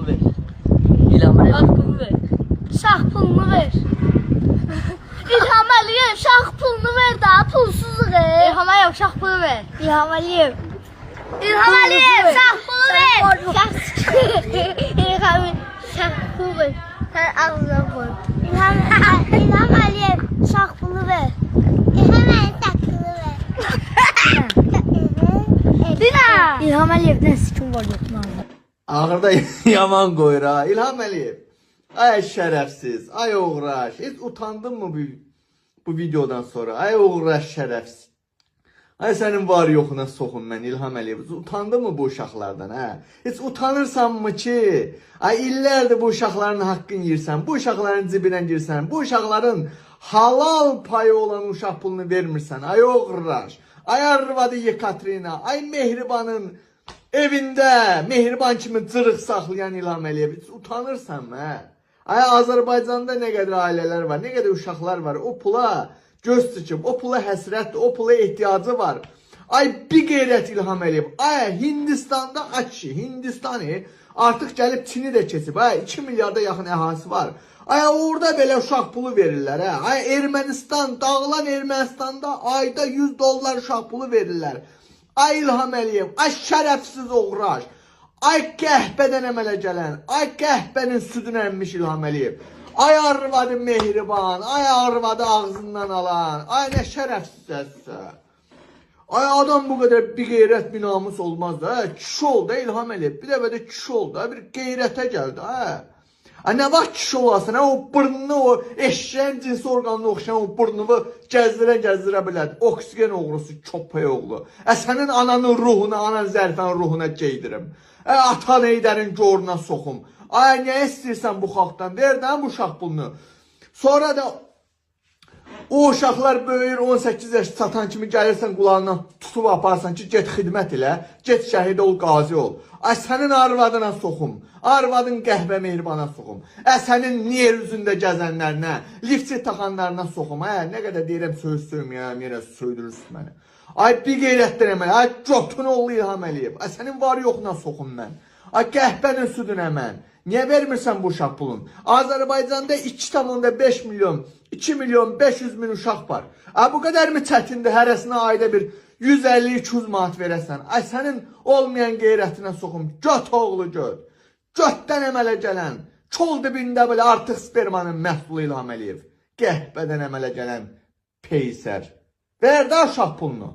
pulunu ver. İlham Əliyev. Şah pulunu ver. Şah pulunu ver. İlham Əliyev şah pulunu ver daha pulsuzluq. İlham Əliyev şah pulu ver. İlham Əliyev. İlham Əliyev şah pulu ver. İlham şah pulu ver. Sen ağzına koy. İlham Əliyev şah pulu ver. İlham Əliyev şah pulu ver. Dina. İlham Əliyevdən sikim var yox mu? Ağırda yaman qoyur ha. İlham Əliyev. Ay şərəfsiz, ay uğraş. Heç utandın mı bu videodan sonra? Ay uğraş şərəfsiz. Ay sənin var yoxuna soxum mən İlham Əliyev. Utandın mı bu uşaqlardan hə? Heç utanırsanmı ki? Ay illərdir bu uşaqların haqqını yirsən, bu uşaqların cibinə girsən, bu uşaqların halal payı olan uşaq pulunu vermirsən. Ay uğraş. Ay arvadı Yekaterina, ay Mehribanın evində Mehriban kimi cırıq saxlayan İlham Əliyev. Utanırsan mı hə? Ay Azərbaycanda nə qədər ailələr var, nə qədər uşaqlar var. O pula göz sıçıb, o pula həsrətdir, o pula ehtiyacı var. Ay bir qeyrət İlham Əliyev. Ay Hindistanda açı, Hindistanı artıq gəlib Çini də keçib. Ay 2 milyarda yaxın əhalisi var. Ay orada belə uşaq pulu verirlər hə. Ay Ermənistan, dağılan Ermənistanda ayda 100 dollar uşaq pulu verirlər. Ay İlham Əliyev, ay şərəfsiz uğraş. Ay qəhbədən əmələ gələn, ay qəhbənin südünə əmmiş İlham Əliyev. Ay arvadı Mehriban, ay arvadı ağzından alan, ay nə şərəfsizsə. Ay adam bu qədər bir qeyrət, bir namus olmaz da. Kişi ol da İlham Əliyev, bir dəfə də kişi ol da, bir qeyrətə gəl da. Ay nə vaxt kişi olasın, o burnunu, o eşşəyin cinsi orqanına oxşayan o burnunu gəzdirə bilər. Oksigen oğrusu, köpək oğlu. Sənin ananın ruhuna, anan zərfənin ruhuna geydirim. Atan eydərin goruna soxum. Ay nə istəyirsən bu xalqdan, ver də bu uşaq pulunu. Sonra da o uşaqlar böyür 18 yaş çatan kimi gəlirsən qulağından tutub aparsan ki, get xidmət elə, get şəhid ol, qazi ol. Ay sənin arvadına soxum, arvadın qəhvə Mehribana soxum. Sənin niyer üzündə gəzənlərinə, lifti taxanlarına soxum. Nə qədər deyirəm söyməyəm, yerə söydürürsün məni. Ay bir qeyrətdən əməl, ay götün oğlu İlham Əliyev. Ay sənin var yoxuna soxum mən. Ay qəhbənin südünə mən. Niyə vermirsən bu uşaq pulun? Azərbaycanda 2,5 milyon, 2 milyon 500 min uşaq var. Ay bu qədər mi çətindir hərəsinə ayda bir 150-200 manat verəsən? Ay sənin olmayan qeyrətinə soxum. Göt oğlu göt. Götdən əmələ gələn, çol dibində belə artıq spermanın məhsulu İlham Əliyev. Qəhbədən əmələ gələn peysər. Ver də uşaq pulunu.